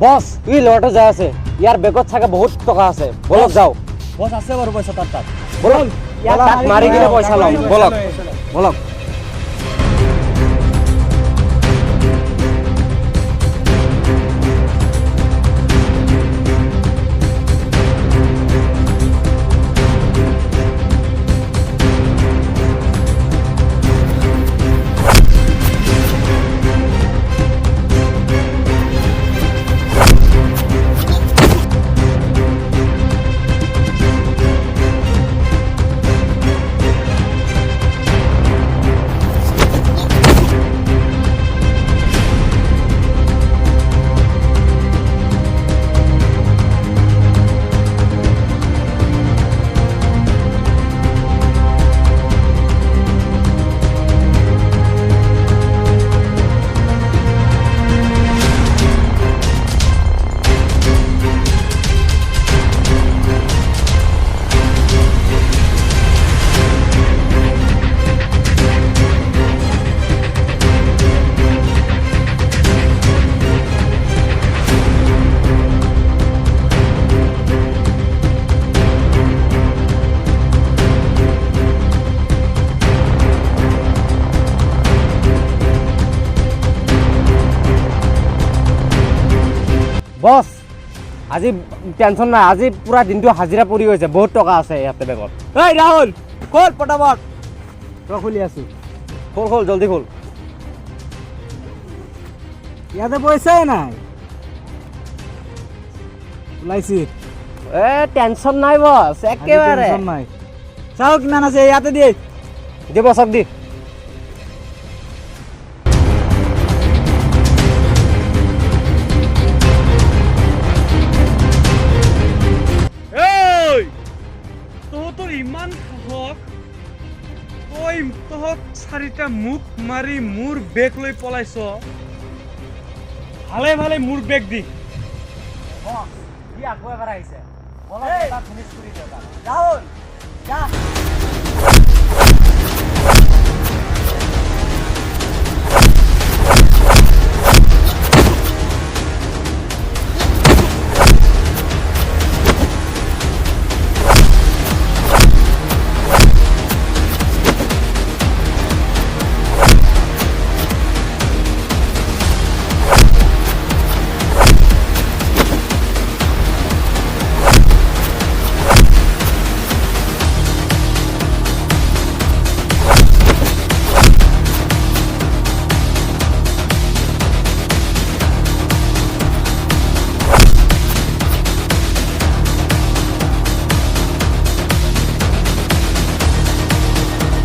বছ ই লৰাটো যাই আছে ইয়াৰ বেগত চাগে বহুত টকা আছে বলক যাও বছ আছে বাৰু পইচা তাত বলক তাক মাৰি কিনে পইচা লম বলক বলক বস আজি টেনশন নাই আজি পুরা দিনটো হাজিরা পৰি গৈছে বহুত টকা আছে ইয়াতে বেগত এই রাহুল কল পটাপট তই খুলি আছো খোল খোল জলদি খোল ইয়াতে পইচাই নাই ওলাইছি এ টেনশন নাই বস একেবারে নাই চাও কিমান আছে ইয়াতে দিয়ে দি বসক দি ইমান সাহস তই তহঁত চাৰিটা মুখ মাৰি মোৰ বেগ লৈ পলাইছ ভালে ভালে মোৰ বেগ দি বস ই আকৌ এবাৰ আহিছে বলক এটা ফিনিশ কৰি দিও ৰাহুল যা